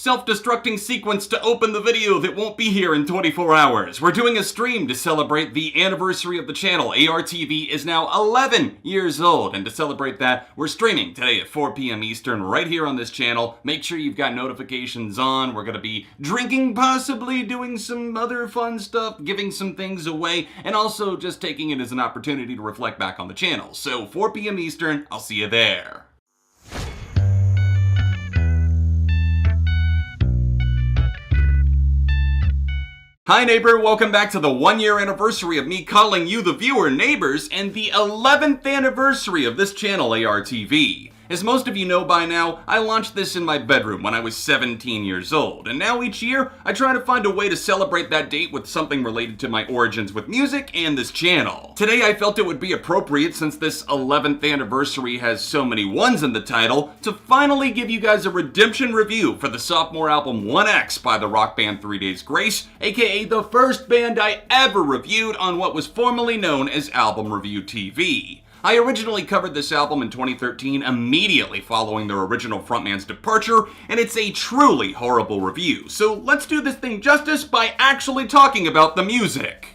self-destructing sequence to open the video that won't be here in 24 hours. We're doing a stream to celebrate the anniversary of the channel. ARTV is now 11 years old, and to celebrate that, we're streaming today at 4 p.m. Eastern right here on this channel. Make sure you've got notifications on. We're gonna be drinking, possibly doing some other fun stuff, giving some things away, and also just taking it as an opportunity to reflect back on the channel. So 4 p.m. Eastern, I'll see you there. Hi neighbor, welcome back to the 1-year anniversary of me calling you the viewer neighbors and the 11th anniversary of this channel, ARTV. As most of you know by now, I launched this in my bedroom when I was 17 years old, and now each year I try to find a way to celebrate that date with something related to my origins with music and this channel. Today I felt it would be appropriate, since this 11th anniversary has so many ones in the title, to finally give you guys a redemption review for the sophomore album 1X by the rock band 3 Days Grace, aka the first band I ever reviewed on what was formerly known as Album Review TV. I originally covered this album in 2013, immediately following their original frontman's departure, and it's a truly horrible review. So let's do this thing justice by actually talking about the music.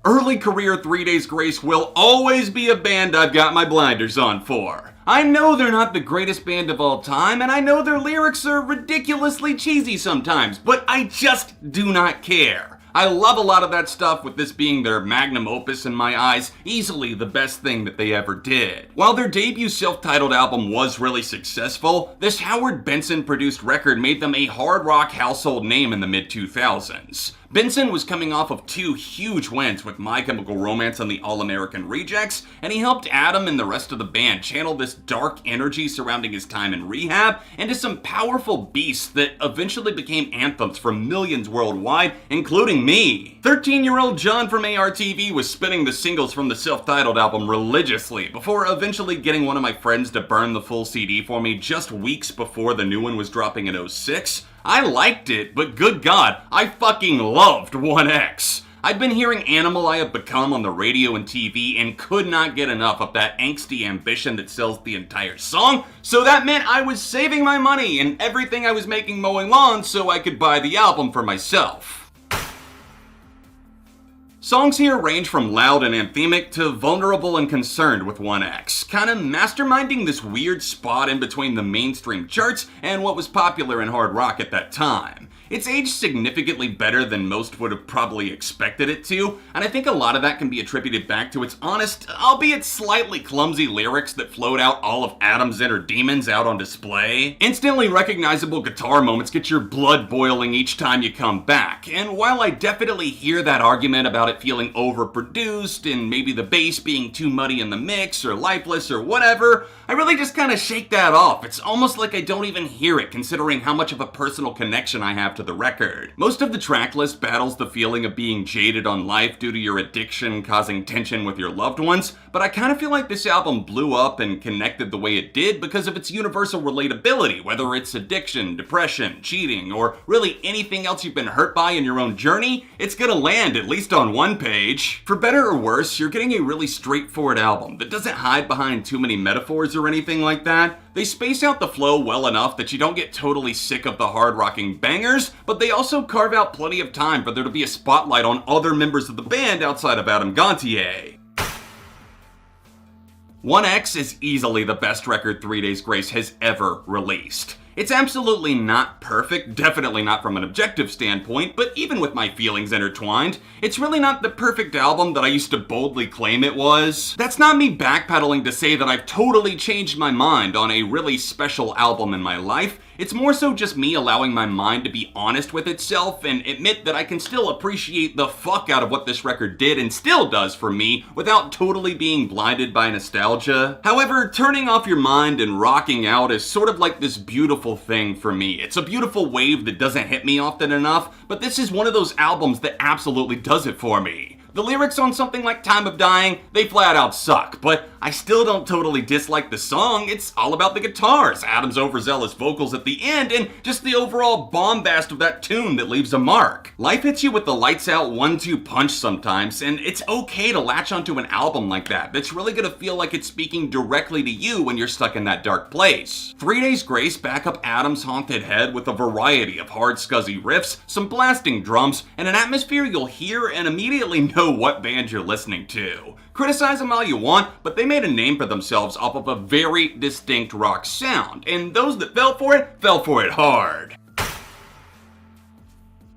Early career 3 Days Grace will always be a band I've got my blinders on for. I know they're not the greatest band of all time, and I know their lyrics are ridiculously cheesy sometimes, but I just do not care. I love a lot of that stuff, with this being their magnum opus in my eyes, easily the best thing that they ever did. While their debut self-titled album was really successful, this Howard Benson-produced record made them a hard rock household name in the mid-2000s. Benson was coming off of 2 huge wins with My Chemical Romance and the All-American Rejects, and he helped Adam and the rest of the band channel this dark energy surrounding his time in rehab into some powerful beasts that eventually became anthems for millions worldwide, including me. 13-year-old John from ARTV was spinning the singles from the self-titled album religiously before eventually getting one of my friends to burn the full CD for me just weeks before the new one was dropping in 2006. I liked it, but good God, I fucking loved 1X. I'd been hearing Animal I Have Become on the radio and TV and could not get enough of that angsty ambition that sells the entire song, so that meant I was saving my money and everything I was making mowing lawns so I could buy the album for myself. Songs here range from loud and anthemic to vulnerable and concerned with 1X, kinda masterminding this weird spot in between the mainstream charts and what was popular in hard rock at that time. It's aged significantly better than most would have probably expected it to, and I think a lot of that can be attributed back to its honest, albeit slightly clumsy lyrics that float out all of Adam's inner demons out on display. Instantly recognizable guitar moments get your blood boiling each time you come back, and while I definitely hear that argument about it feeling overproduced and maybe the bass being too muddy in the mix or lifeless or whatever, I really just kinda shake that off. It's almost like I don't even hear it, considering how much of a personal connection I have to the record. Most of the track list battles the feeling of being jaded on life due to your addiction causing tension with your loved ones, but I kind of feel like this album blew up and connected the way it did because of its universal relatability, whether it's addiction, depression, cheating, or really anything else you've been hurt by in your own journey, it's gonna land at least on one page. For better or worse, you're getting a really straightforward album that doesn't hide behind too many metaphors or anything like that. They space out the flow well enough that you don't get totally sick of the hard-rocking bangers, but they also carve out plenty of time for there to be a spotlight on other members of the band outside of Adam Gontier. 1X is easily the best record 3 Days Grace has ever released. It's absolutely not perfect, definitely not from an objective standpoint, but even with my feelings intertwined, it's really not the perfect album that I used to boldly claim it was. That's not me backpedaling to say that I've totally changed my mind on a really special album in my life. It's more so just me allowing my mind to be honest with itself and admit that I can still appreciate the fuck out of what this record did and still does for me without totally being blinded by nostalgia. However, turning off your mind and rocking out is sort of like this beautiful thing for me. It's a beautiful wave that doesn't hit me often enough, but this is one of those albums that absolutely does it for me. The lyrics on something like Time of Dying, they flat out suck, but I still don't totally dislike the song. It's all about the guitars, Adam's overzealous vocals at the end, and just the overall bombast of that tune that leaves a mark. Life hits you with the lights out 1-2 punch sometimes, and it's okay to latch onto an album like that that's really gonna feel like it's speaking directly to you when you're stuck in that dark place. 3 Days Grace back up Adam's haunted head with a variety of hard scuzzy riffs, some blasting drums, and an atmosphere you'll hear and immediately know what band you're listening to. Criticize them all you want, but they made a name for themselves off of a very distinct rock sound, and those that fell for it hard.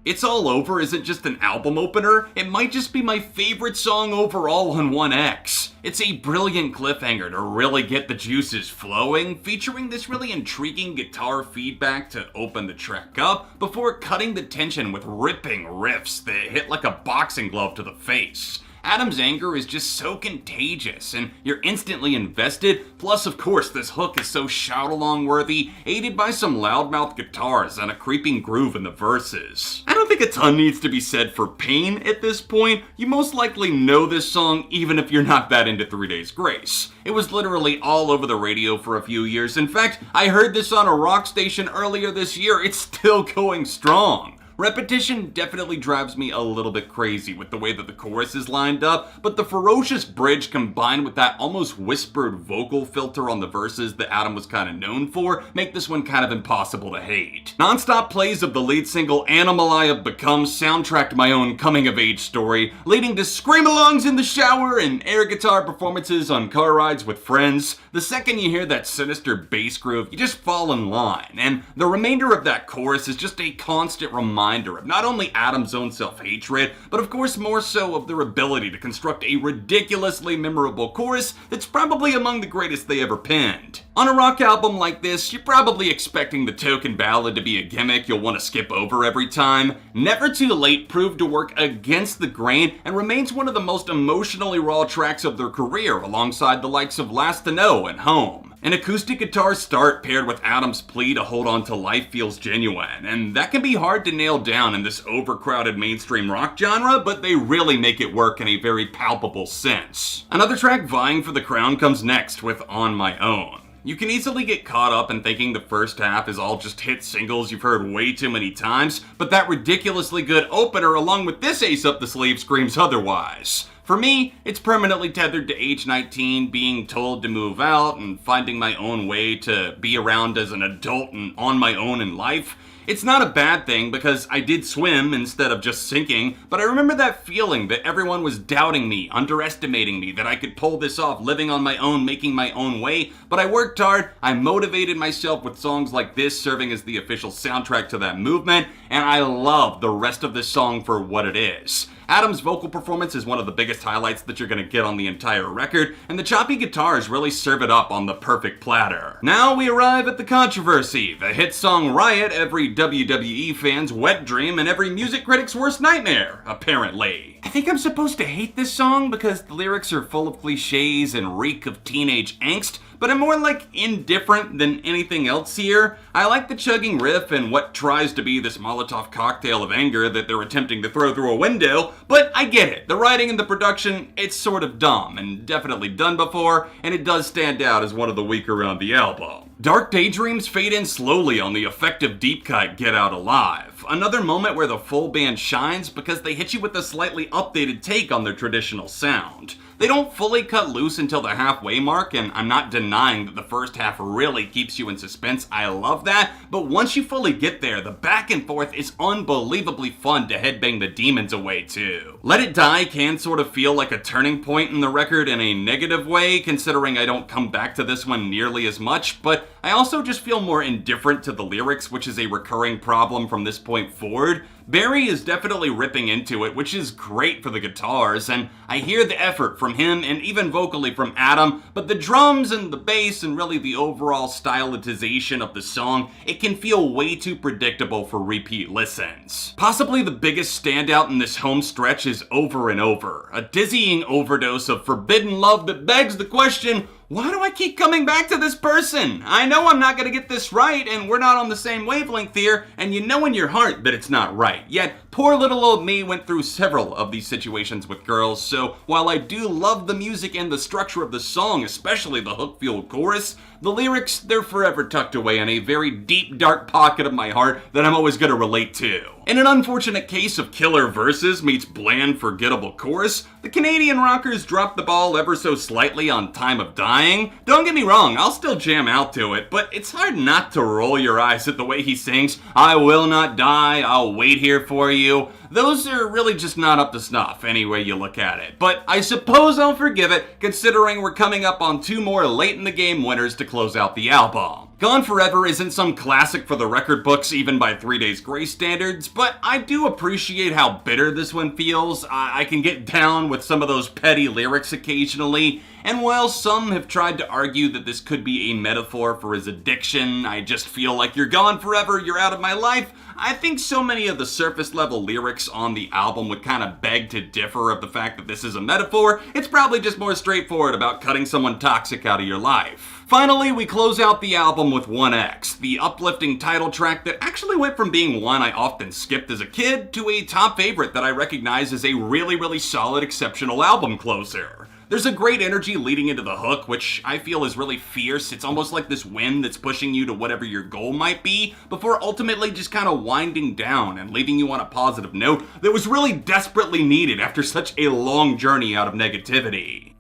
It's All Over isn't just an album opener, it might just be my favorite song overall on 1X. It's a brilliant cliffhanger to really get the juices flowing, featuring this really intriguing guitar feedback to open the track up, before cutting the tension with ripping riffs that hit like a boxing glove to the face. Adam's anger is just so contagious, and you're instantly invested, plus of course this hook is so shout-along worthy, aided by some loudmouth guitars and a creeping groove in the verses. I don't think a ton needs to be said for Pain at this point. You most likely know this song even if you're not that into 3 Days Grace. It was literally all over the radio for a few years. In fact, I heard this on a rock station earlier this year. It's still going strong. Repetition definitely drives me a little bit crazy with the way that the chorus is lined up, but the ferocious bridge combined with that almost whispered vocal filter on the verses that Adam was kind of known for make this one kind of impossible to hate. Non-stop plays of the lead single Animal I Have Become soundtracked my own coming-of-age story, leading to scream-alongs in the shower and air guitar performances on car rides with friends. The second you hear that sinister bass groove, you just fall in line, and the remainder of that chorus is just a constant reminder of not only Adam's own self-hatred, but of course more so of their ability to construct a ridiculously memorable chorus that's probably among the greatest they ever penned. On a rock album like this, you're probably expecting the token ballad to be a gimmick you'll want to skip over every time. Never Too Late proved to work against the grain and remains one of the most emotionally raw tracks of their career, alongside the likes of Last to Know and Home. An acoustic guitar start paired with Adam's plea to hold on to life feels genuine, and that can be hard to nail down in this overcrowded mainstream rock genre, but they really make it work in a very palpable sense. Another track vying for the crown comes next with On My Own. You can easily get caught up in thinking the first half is all just hit singles you've heard way too many times, but that ridiculously good opener along with this ace up the sleeve screams otherwise. For me, it's permanently tethered to age 19, being told to move out, and finding my own way to be around as an adult and on my own in life. It's not a bad thing because I did swim instead of just sinking, but I remember that feeling that everyone was doubting me, underestimating me, that I could pull this off, living on my own, making my own way. But I worked hard, I motivated myself with songs like this serving as the official soundtrack to that movement, and I love the rest of this song for what it is. Adam's vocal performance is one of the biggest highlights that you're gonna get on the entire record, and the choppy guitars really serve it up on the perfect platter. Now we arrive at the controversy, the hit song Riot, every WWE fan's wet dream and every music critic's worst nightmare, apparently. I think I'm supposed to hate this song because the lyrics are full of cliches and reek of teenage angst, but I'm more like indifferent than anything else here. I like the chugging riff and what tries to be this Molotov cocktail of anger that they're attempting to throw through a window, but I get it. The writing and the production, it's sort of dumb and definitely done before, and it does stand out as one of the weaker on the album. Dark daydreams fade in slowly on the effective deep cut Get Out Alive. Another moment where the full band shines because they hit you with a slightly updated take on their traditional sound. They don't fully cut loose until the halfway mark, and I'm not denying that the first half really keeps you in suspense. I love that, but once you fully get there, the back and forth is unbelievably fun to headbang the demons away too. Let It Die can sort of feel like a turning point in the record in a negative way, considering I don't come back to this one nearly as much, but I also just feel more indifferent to the lyrics, which is a recurring problem from this point forward. Barry is definitely ripping into it, which is great for the guitars, and I hear the effort from him and even vocally from Adam, but the drums and the bass and really the overall stylization of the song, it can feel way too predictable for repeat listens. Possibly the biggest standout in this home stretch is Over and Over, a dizzying overdose of forbidden love that begs the question, why do I keep coming back to this person? I know I'm not gonna get this right, and we're not on the same wavelength here, and you know in your heart that it's not right. Yet, Poor little old me went through several of these situations with girls, so while I do love the music and the structure of the song, especially the hook-fueled chorus, the lyrics, they're forever tucked away in a very deep, dark pocket of my heart that I'm always going to relate to. In an unfortunate case of killer verses meets bland, forgettable chorus, the Canadian rockers dropped the ball ever so slightly on Time of Dying. Don't get me wrong, I'll still jam out to it, but it's hard not to roll your eyes at the way he sings, "I will not die, I'll wait here for you." Those are really just not up to snuff, any way you look at it. But I suppose I'll forgive it, considering we're coming up on 2 more late-in-the-game winners to close out the album. Gone Forever isn't some classic for the record books, even by 3 Days Grace standards, but I do appreciate how bitter this one feels. I can get down with some of those petty lyrics occasionally, and while some have tried to argue that this could be a metaphor for his addiction, I just feel like you're gone forever, you're out of my life, I think so many of the surface level lyrics on the album would kind of beg to differ of the fact that this is a metaphor. It's probably just more straightforward about cutting someone toxic out of your life. Finally, we close out the album with 1X, the uplifting title track that actually went from being one I often skipped as a kid to a top favorite that I recognize as a really solid, exceptional album closer. There's a great energy leading into the hook, which I feel is really fierce. It's almost like this wind that's pushing you to whatever your goal might be, before ultimately just kind of winding down and leaving you on a positive note that was really desperately needed after such a long journey out of negativity.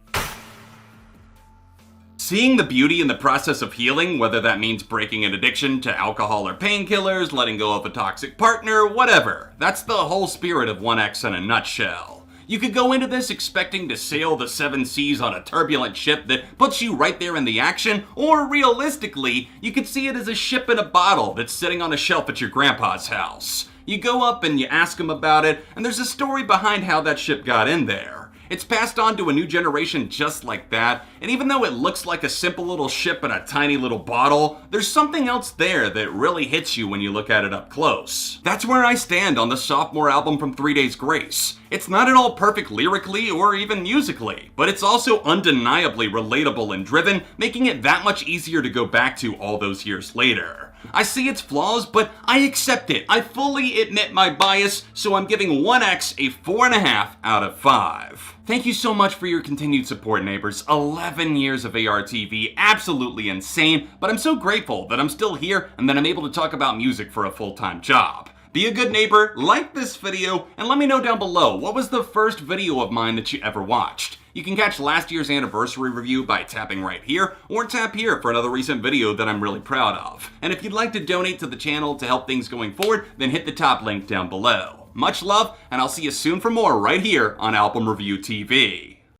Seeing the beauty in the process of healing, whether that means breaking an addiction to alcohol or painkillers, letting go of a toxic partner, whatever. That's the whole spirit of 1X in a nutshell. You could go into this expecting to sail the 7 seas on a turbulent ship that puts you right there in the action, or realistically, you could see it as a ship in a bottle that's sitting on a shelf at your grandpa's house. You go up and you ask him about it, and there's a story behind how that ship got in there. It's passed on to a new generation just like that, and even though it looks like a simple little ship in a tiny little bottle, there's something else there that really hits you when you look at it up close. That's where I stand on the sophomore album from 3 Days Grace. It's not at all perfect lyrically or even musically, but it's also undeniably relatable and driven, making it that much easier to go back to all those years later. I see its flaws, but I accept it. I fully admit my bias, so I'm giving 1X a 4.5 out of 5. Thank you so much for your continued support, neighbors. 11 years of ARTV, absolutely insane, but I'm so grateful that I'm still here and that I'm able to talk about music for a full-time job. Be a good neighbor, like this video, and let me know down below, what was the first video of mine that you ever watched? You can catch last year's anniversary review by tapping right here, or tap here for another recent video that I'm really proud of. And if you'd like to donate to the channel to help things going forward, then hit the top link down below. Much love, and I'll see you soon for more right here on Album Review TV.